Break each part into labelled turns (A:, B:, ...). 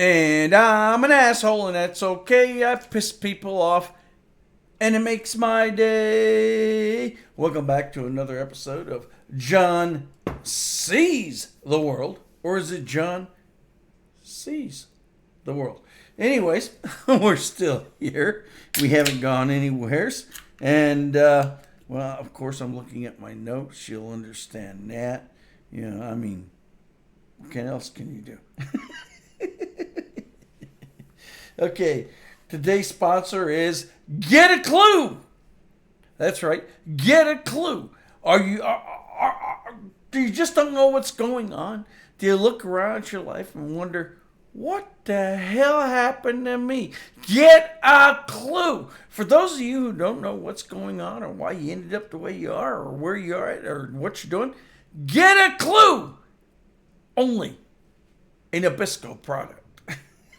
A: And I'm an asshole, and that's okay. I piss people off, and it makes my day. Welcome back to another episode of John Sees the World. Or is it John Sees the World? Anyways, we're still here. We haven't gone anywhere. And, well, of course, I'm looking at my notes. You'll understand that. You know, I mean, what else can you do? Okay, today's sponsor is Get a Clue. That's right, Get a Clue. Do you just don't know what's going on? Do you look around your life and wonder, what the hell happened to me? Get a clue. For those of you who don't know what's going on or why you ended up the way you are or where you are at or what you're doing, get a clue. Only a Nabisco product.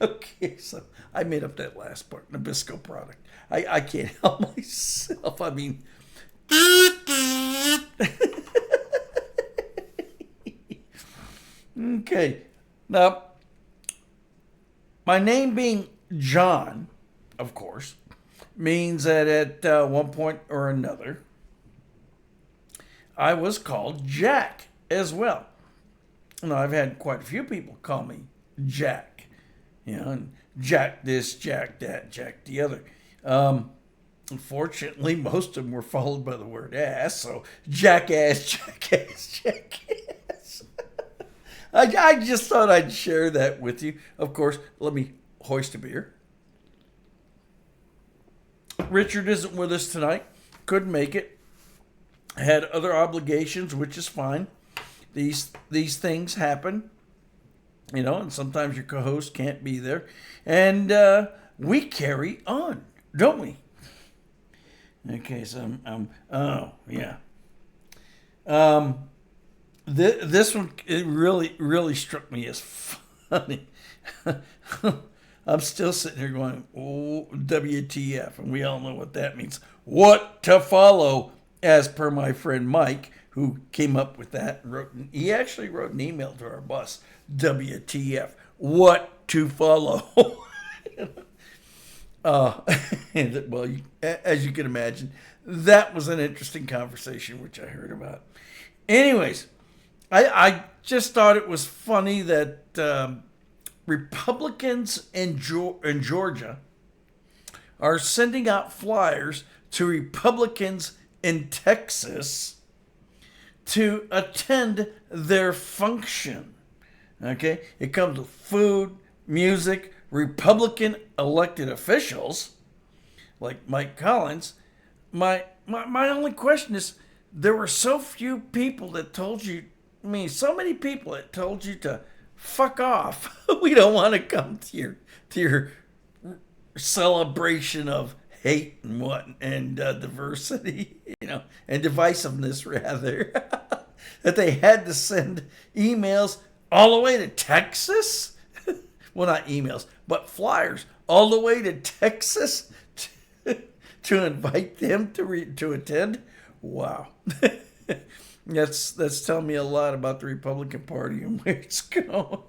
A: Okay, so I made up that last part, Nabisco product. I can't help myself. I mean, okay. Now, my name being John, of course, means that at one point or another, I was called Jack as well. Now, I've had quite a few people call me Jack. You know, and Jack this, Jack that, Jack the other. Unfortunately, most of them were followed by the word ass, so jackass, jackass, jackass. I just thought I'd share that with you. Of course, let me hoist a beer. Richard isn't with us tonight. Couldn't make it. Had other obligations, which is fine. These things happen. You know, and sometimes your co-host can't be there. And we carry on, don't we? Okay, so oh, yeah. This one, it really struck me as funny. I'm still sitting here going, oh, WTF, and we all know what that means. What to follow, as per my friend Mike, who came up with that. He actually wrote an email to our boss, WTF, what to follow. Well, as you can imagine, that was an interesting conversation, which I heard about. Anyways, I just thought it was funny that Republicans in Georgia are sending out flyers to Republicans in Texas to attend their function. Okay? It comes with food, music, Republican elected officials like Mike Collins. My only question is, there were so few people that told you, so many people that told you to fuck off. We don't want to come to your celebration of hate and diversity, and divisiveness rather, that they had to send emails all the way to Texas. Well, not emails, but flyers all the way to Texas to invite them to attend. Wow. That's telling me a lot about the Republican Party and where it's going.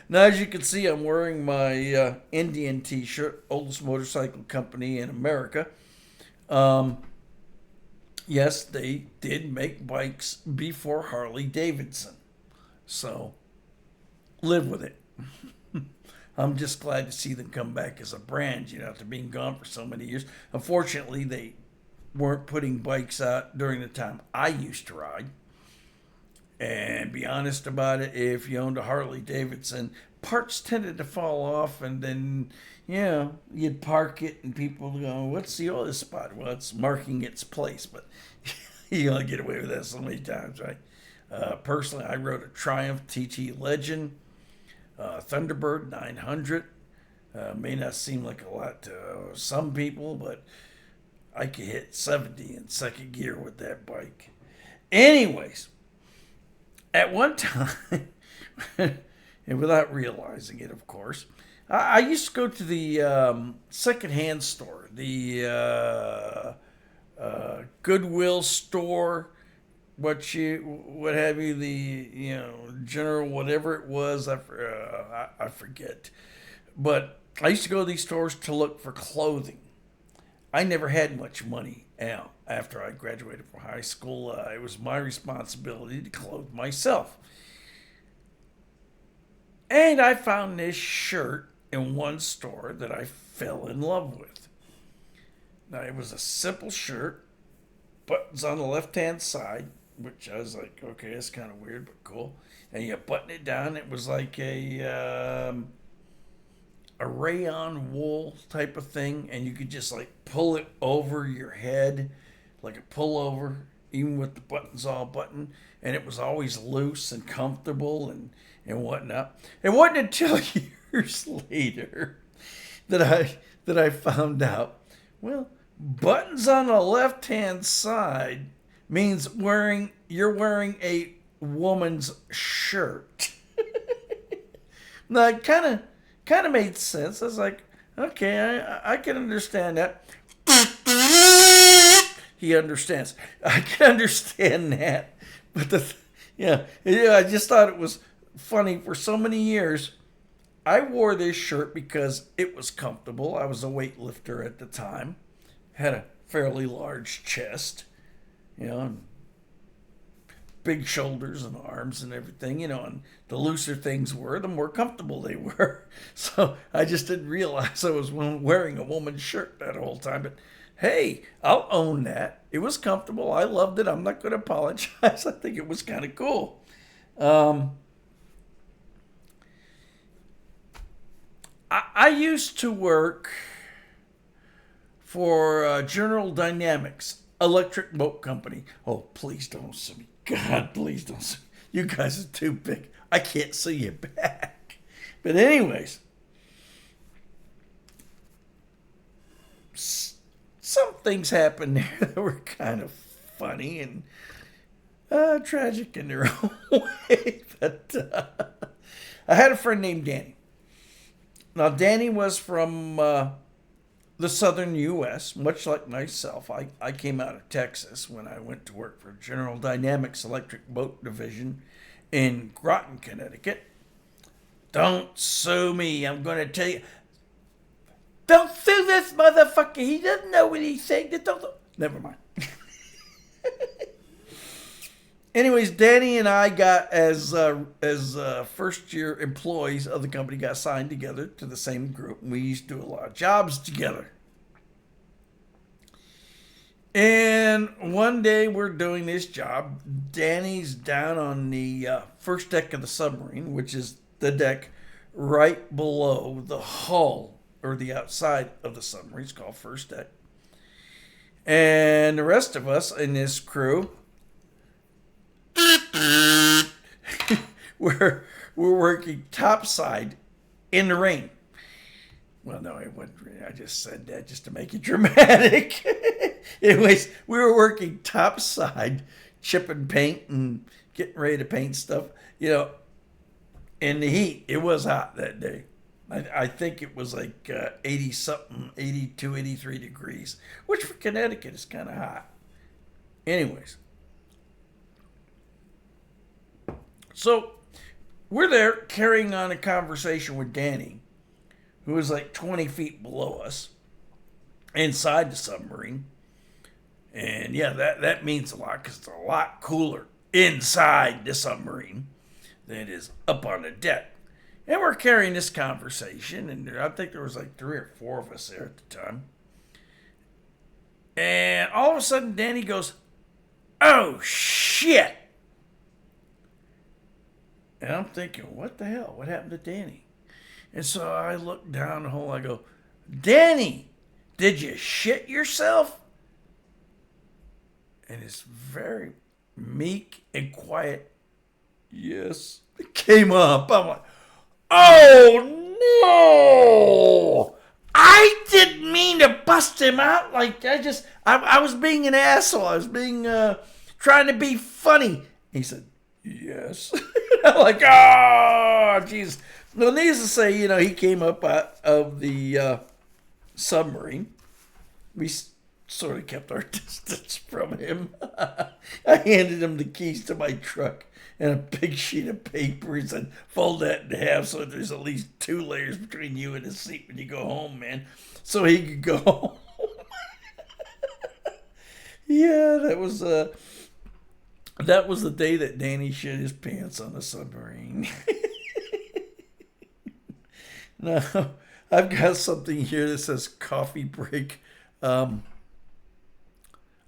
A: Now, as you can see, I'm wearing my Indian t-shirt, oldest motorcycle company in America. Yes, they did make bikes before Harley Davidson. So, live with it. I'm just glad to see them come back as a brand, after being gone for so many years. Unfortunately, they weren't putting bikes out during the time I used to ride. And be honest about it, if you owned a Harley Davidson, parts tended to fall off, and then, you'd park it and people go, what's the oil spot? Well, it's marking its place, but you only get away with that so many times, right? Personally, I rode a Triumph TT Legend, Thunderbird 900. May not seem like a lot to some people, but I could hit 70 in second gear with that bike. Anyways, at one time, and without realizing it, of course, I used to go to the secondhand store, the Goodwill store what have you, the general whatever it was, I forget. But I used to go to these stores to look for clothing. I never had much money out after I graduated from high school. It was my responsibility to clothe myself. And I found this shirt in one store that I fell in love with. Now, it was a simple shirt, buttons on the left hand side, which I was like, okay, that's kind of weird, but cool. And you button it down. It was like a rayon wool type of thing, and you could just like pull it over your head, like a pullover, even with the buttons all buttoned, and it was always loose and comfortable and whatnot. It wasn't until years later that I found out, well, buttons on the left hand side means you're wearing a woman's shirt. Now it kind of made sense. I was like, okay, I can understand that. He understands. I can understand that. But I just thought it was funny. For so many years, I wore this shirt because it was comfortable. I was a weightlifter at the time, had a fairly large chest, and big shoulders and arms and everything, and the looser things were, the more comfortable they were. So I just didn't realize I was wearing a woman's shirt that whole time. But hey, I'll own that. It was comfortable. I loved it. I'm not going to apologize. I think it was kind of cool. I used to work for General Dynamics Electric Boat Company. Oh, please don't sue me. God, please don't sue me. You guys are too big. I can't see you back. But anyways, some things happened there that were kind of funny and tragic in their own way. But I had a friend named Danny. Now, Danny was from the southern U.S., much like myself. I came out of Texas when I went to work for General Dynamics Electric Boat Division in Groton, Connecticut. Don't sue me. I'm going to tell you. Don't sue this motherfucker. He doesn't know what he's saying. Never mind. Anyways, Danny and I got, as first year employees of the company, got signed together to the same group. And we used to do a lot of jobs together. And one day we're doing this job. Danny's down on the first deck of the submarine, which is the deck right below the hull, or the outside of the submarine. It's called first deck. And the rest of us in this crew, we're working topside in the rain. Well, no, it wasn't. I just said that just to make it dramatic. Anyways, we were working topside, chipping paint and getting ready to paint stuff, in the heat. It was hot that day. I think it was like 80 something, 82, 83 degrees, which for Connecticut is kind of hot. Anyways. So we're there carrying on a conversation with Danny, who was like 20 feet below us inside the submarine. And yeah, that means a lot because it's a lot cooler inside the submarine than it is up on the deck. And we're carrying this conversation, and I think there was like 3 or 4 of us there at the time. And all of a sudden, Danny goes, "Oh, shit." And I'm thinking, what the hell? What happened to Danny? And so I look down the hole. I go, "Danny, did you shit yourself?" And it's very meek and quiet. "Yes." It came up. I'm like, "Oh, no. I didn't mean to bust him out. Like, I was being an asshole. I was being, trying to be funny." He said, "Yes." I'm like, "Oh, jeez." Well, needless to say, he came up out of the submarine. We sort of kept our distance from him. I handed him the keys to my truck and a big sheet of paper and said, fold that in half so there's at least 2 layers between you and the seat when you go home, man. So he could go home. Yeah, that was the day that Danny shit his pants on the submarine. Now, I've got something here that says coffee break. I'm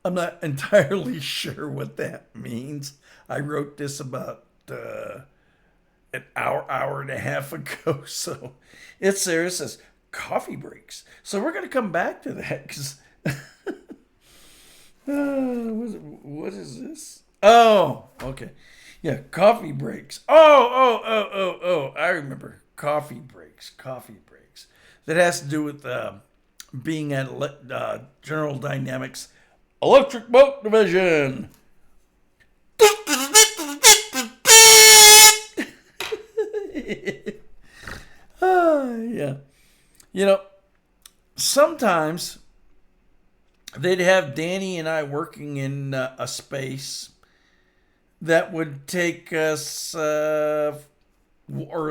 A: not entirely sure what that means. I wrote this about an hour and a half ago, so it's there. It says coffee breaks. So we're going to come back to that because what is this? Oh, okay. Yeah, coffee breaks. Oh. I remember coffee breaks. That has to do with being at General Dynamics Electric Boat Division. Yeah. You know, sometimes they'd have Danny and I working in a space that would take us, or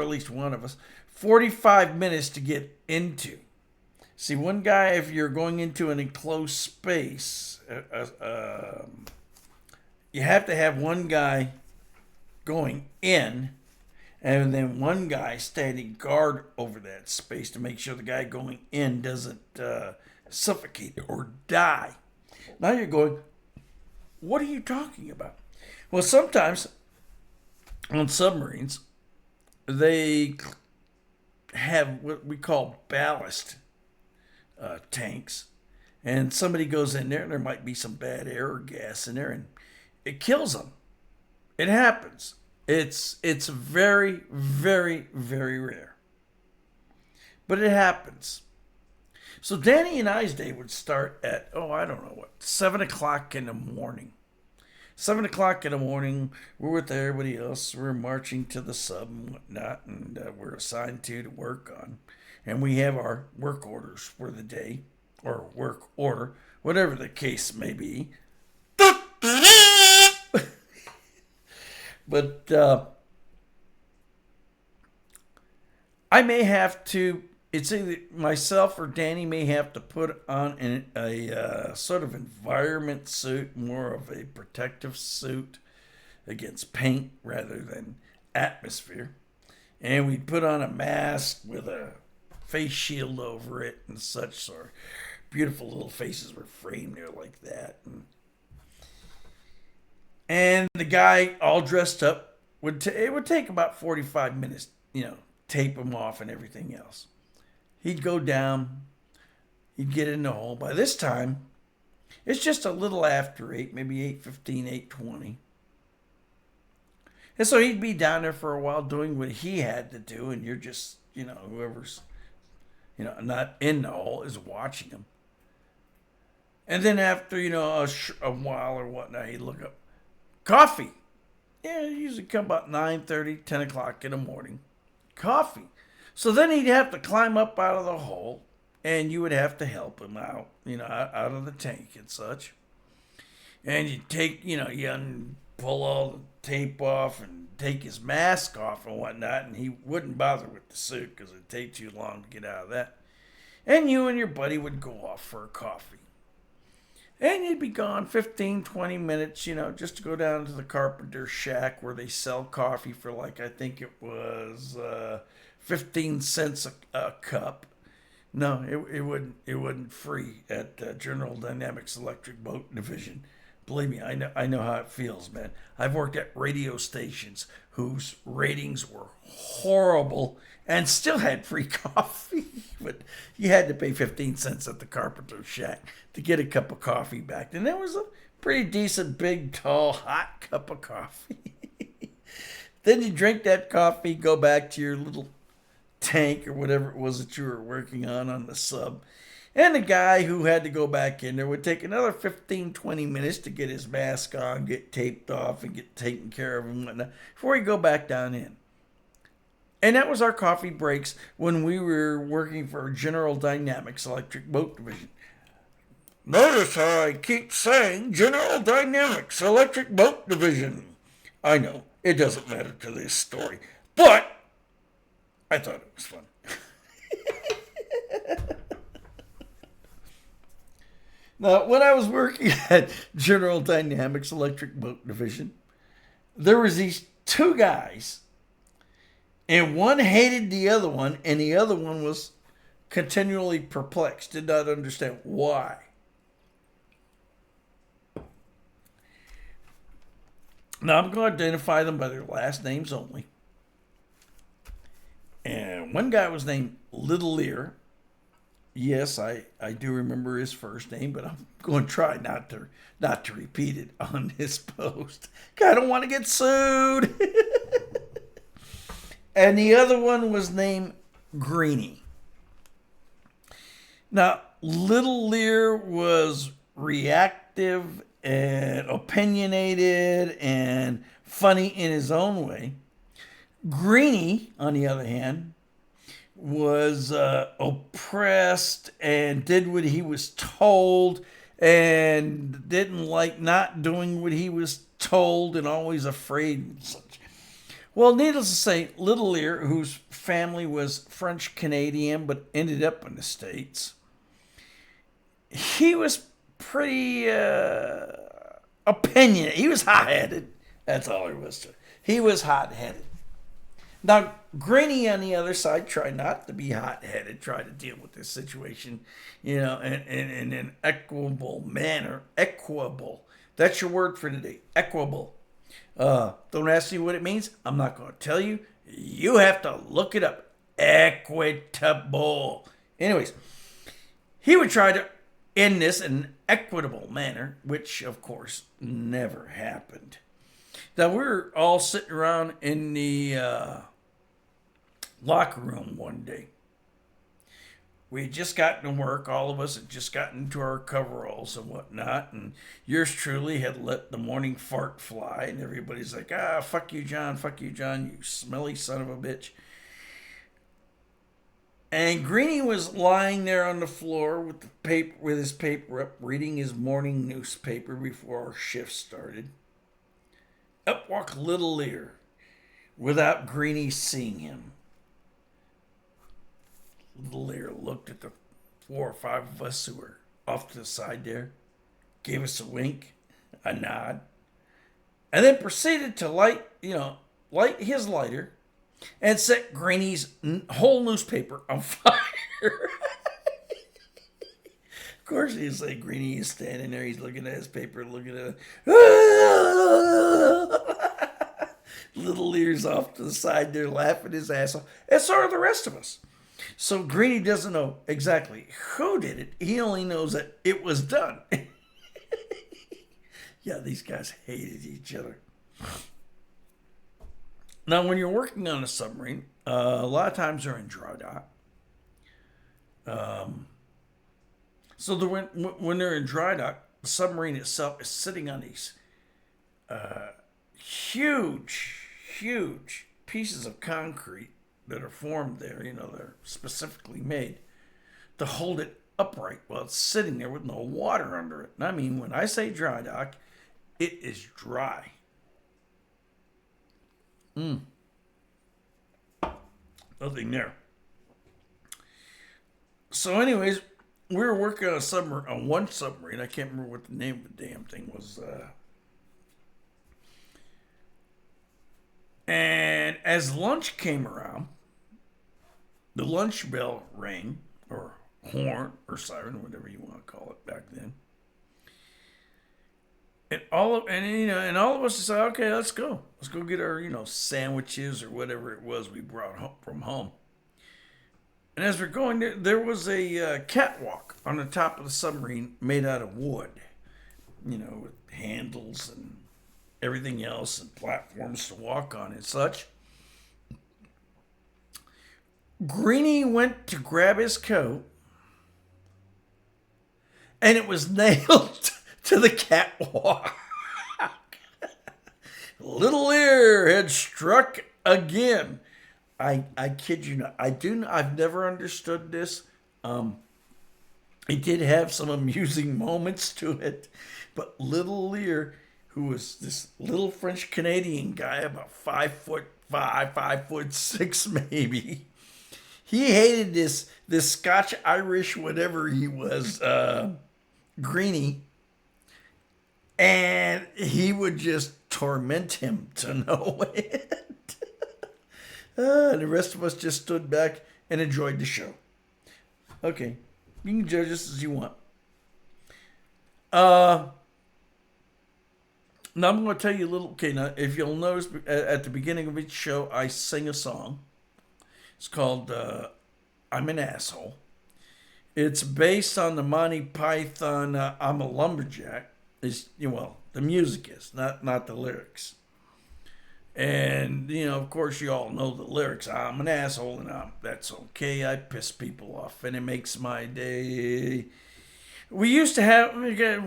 A: at least one of us, 45 minutes to get into. See, one guy, if you're going into an enclosed space, you have to have one guy going in and then one guy standing guard over that space to make sure the guy going in doesn't suffocate or die. Now you're going, what are you talking about? Well, sometimes on submarines, they have what we call ballast tanks, and somebody goes in there and there might be some bad air or gas in there and it kills them. It happens. It's very, very, very rare, but it happens. So Danny and I's day would start at 7 o'clock in the morning. 7 o'clock in the morning, we're with everybody else. We're marching to the sub and whatnot, and we're assigned to work on. And we have our work orders for the day, or work order, whatever the case may be. But I may have to, it's either myself or Danny may have to put on a sort of environment suit, more of a protective suit against paint rather than atmosphere. And we put on a mask with a face shield over it and such. So our beautiful little faces were framed there like that. And the guy all dressed up, it would take about 45 minutes, tape him off and everything else. He'd go down, he'd get in the hole. By this time, it's just a little after 8, maybe 8:15, 8:20. And so he'd be down there for a while doing what he had to do, and you're just, whoever's, not in the hole is watching him. And then after, a while or whatnot, he'd look up. Coffee. Yeah, it usually come about 9:30, 10 o'clock in the morning. Coffee. So then he'd have to climb up out of the hole, and you would have to help him out, out of the tank and such. And you take, you pull all the tape off and take his mask off and whatnot, and he wouldn't bother with the suit because it'd take too long to get out of that. And you and your buddy would go off for a coffee. And you'd be gone 15, 20 minutes, just to go down to the carpenter shack where they sell coffee for I think it was 15 cents a cup. No, it wasn't free at General Dynamics Electric Boat Division. Believe me, I know how it feels, man. I've worked at radio stations whose ratings were horrible and still had free coffee. But you had to pay 15 cents at the carpenter shack to get a cup of coffee back. And that was a pretty decent, big, tall, hot cup of coffee. Then you drink that coffee, go back to your little tank or whatever it was that you were working on the sub. And the guy who had to go back in there would take another 15, 20 minutes to get his mask on, get taped off, and get taken care of and whatnot before he go back down in. And that was our coffee breaks when we were working for General Dynamics Electric Boat Division. Notice how I keep saying General Dynamics Electric Boat Division. I know, it doesn't matter to this story, but I thought it was fun. Now, when I was working at General Dynamics Electric Boat Division, there was these two guys, and one hated the other one, and the other one was continually perplexed, did not understand why. Now, I'm going to identify them by their last names only. And one guy was named Little Lear. Yes, I do remember his first name, but I'm going to try not to repeat it on this post. I don't want to get sued. And the other one was named Greenie. Now, Little Lear was reactive and opinionated and funny in his own way. Greenie, on the other hand, was oppressed and did what he was told and didn't like not doing what he was told and always afraid and such. Well, needless to say, Little Lear, whose family was French Canadian but ended up in the States, he was pretty opinionated. He was hot-headed. That's all there was to it. He was hot-headed. Now, Greenie on the other side tried not to be hot-headed, tried to deal with this situation, in an equable manner. Equable. That's your word for today. Equable. Don't ask me what it means. I'm not going to tell you. You have to look it up. Equitable. Anyways, he would try to end this in an equitable manner, which, of course, never happened. Now, we were all sitting around in the locker room one day. We had just gotten to work. All of us had just gotten into our coveralls and whatnot. And yours truly had let the morning fart fly. And everybody's like, fuck you, John, you smelly son of a bitch. And Greenie was lying there on the floor with the paper, with his paper up, reading his morning newspaper before our shift started. Up walked Little Lear, without Greenie seeing him. Little Lear looked at the 4 or 5 of us who were off to the side there, gave us a wink, a nod, and then proceeded to light his lighter and set Greenie's whole newspaper on fire. Of course, he's like, Greenie is standing there, he's looking at his paper, looking at it. Little Lear's off to the side there, laughing his ass off, and so are the rest of us. So Greenie doesn't know exactly who did it. He only knows that it was done. Yeah, these guys hated each other. Now, when you're working on a submarine, a lot of times they're in dry dock. So when they're in dry dock, the submarine itself is sitting on these huge pieces of concrete that are formed there, they're specifically made to hold it upright while it's sitting there with no water under it. And I mean, when I say dry dock, it is dry. Nothing there. So anyways, we were working on one submarine. I can't remember what the name of the damn thing was. And as lunch came around, the lunch bell rang, or horn, or siren, whatever you want to call it back then. And all of us decided, okay, let's go get our sandwiches or whatever it was we brought home from home. And as we're going there was a catwalk on the top of the submarine made out of wood, with handles and everything else and platforms to walk on and such. Greenie went to grab his coat, and it was nailed to the catwalk. Little Lear had struck again. I kid you not. I've never understood this. It did have some amusing moments to it, but Little Lear, who was this little French Canadian guy, about 5'5", 5'6" maybe, he hated this Scotch Irish whatever he was, Greenie, and he would just torment him to no end. And the rest of us just stood back and enjoyed the show. Okay, you can judge us as you want. Now I'm going to tell you a little. Okay, now if you'll notice at the beginning of each show, I sing a song. It's called "I'm an Asshole." It's based on the Monty Python "I'm a Lumberjack." The music is not the lyrics. And of course, you all know the lyrics. I'm an asshole, and that's okay. I piss people off, and it makes my day. We used to have,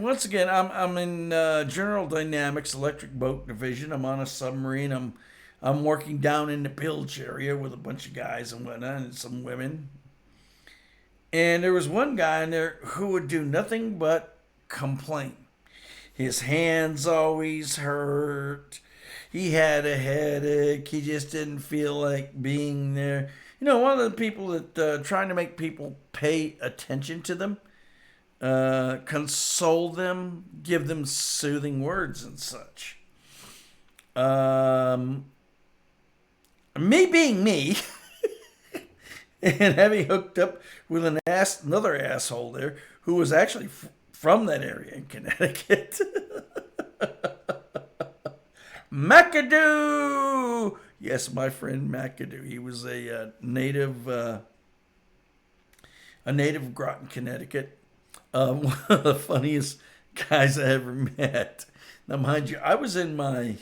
A: once again, I'm in General Dynamics Electric Boat Division. I'm on a submarine. I'm working down in the bilge area with a bunch of guys and whatnot, and some women. And there was one guy in there who would do nothing but complain. His hands always hurt. He had a headache. He just didn't feel like being there. One of the people that trying to make people pay attention to them, console them, give them soothing words and such. Me being me, and having hooked up with another asshole there who was actually from that area in Connecticut. McAdoo! Yes, my friend McAdoo. He was a native of Groton, Connecticut. One of the funniest guys I ever met. Now, mind you, I was in my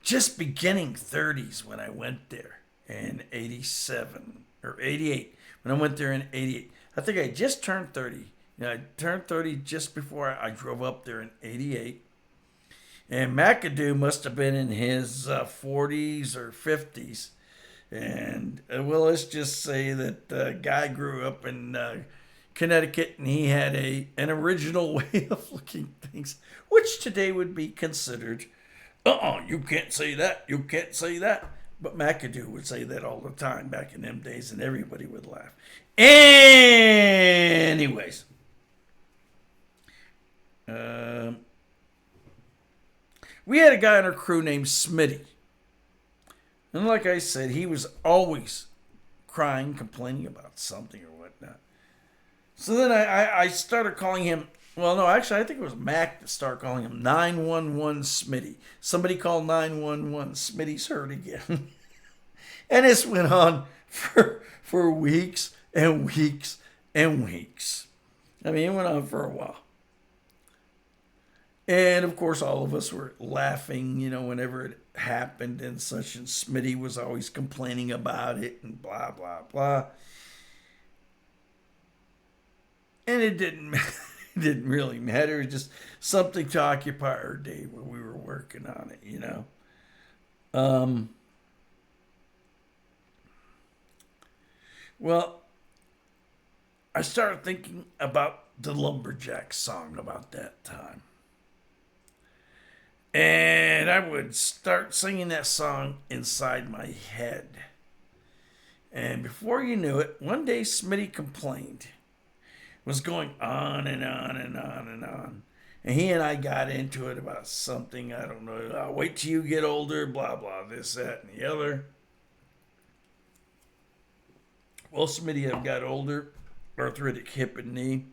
A: just beginning 30s when I went there in 87 or 88. When I went there in 88. I think I just turned 30. I turned 30 just before I drove up there in 88. And McAdoo must have been in his 40s or 50s. And, let's just say that the guy grew up in Connecticut, and he had an original way of looking at things, which today would be considered, you can't say that, you can't say that. But McAdoo would say that all the time back in them days, and everybody would laugh. Anyways. We had a guy on our crew named Smitty. And like I said, he was always crying, complaining about something or whatnot. So then I started calling him, well, no, actually, I think it was Mac that started calling him 911 Smitty. Somebody called 911. Smitty's hurt again. And this went on for weeks and weeks and weeks. I mean, it went on for a while. And, of course, all of us were laughing, whenever it happened and such. And Smitty was always complaining about it and blah, blah, blah. And it didn't really matter. It was just something to occupy our day when we were working on it, Well, I started thinking about the Lumberjack song about that time. And I would start singing that song inside my head. And before you knew it, one day Smitty complained. It was going on and on and on and on. And he and I got into it about something, I don't know. I'll wait till you get older, blah, blah, this, that, and the other. Well, Smitty, I've got older, arthritic hip and knee,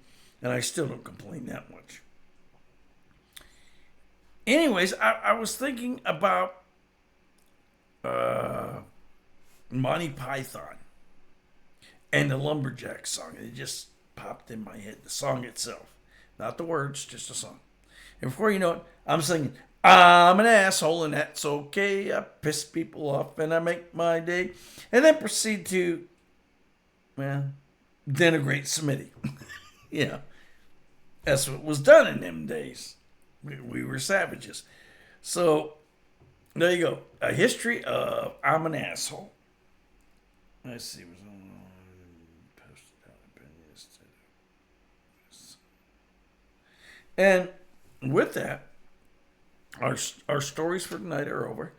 A: and I still don't complain that much. Anyways, I was thinking about Monty Python and the Lumberjack song. It just popped in my head. The song itself. Not the words, just the song. And before you know it, I'm singing, I'm an asshole and that's okay. I piss people off and I make my day. And then proceed to, denigrate Smitty. That's what was done in them days. We were savages. So, there you go. A history of I'm an asshole. Let's see. And with that, our stories for tonight are over.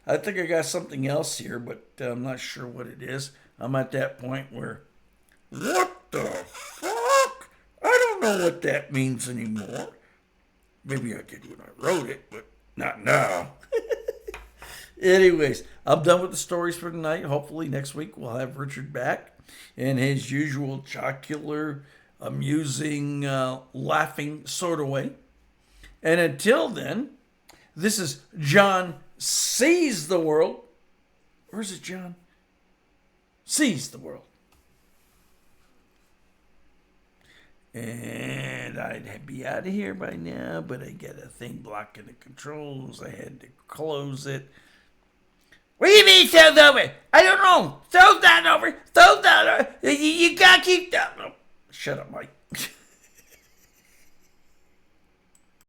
A: I think I got something else here, but I'm not sure what it is. I'm at that point where, what the fuck? I don't know what that means anymore. Maybe I did when I wrote it, but not now. Anyways, I'm done with the stories for tonight. Hopefully next week we'll have Richard back in his usual jocular, amusing, laughing sort of way. And until then, this is John Sees the World. Or is it John Sees the World? And I'd be out of here by now, but I got a thing blocking the controls. I had to close it. What do you mean, show's over? I don't know. Show's not over. Show's not over. You gotta keep that. Shut up, Mike.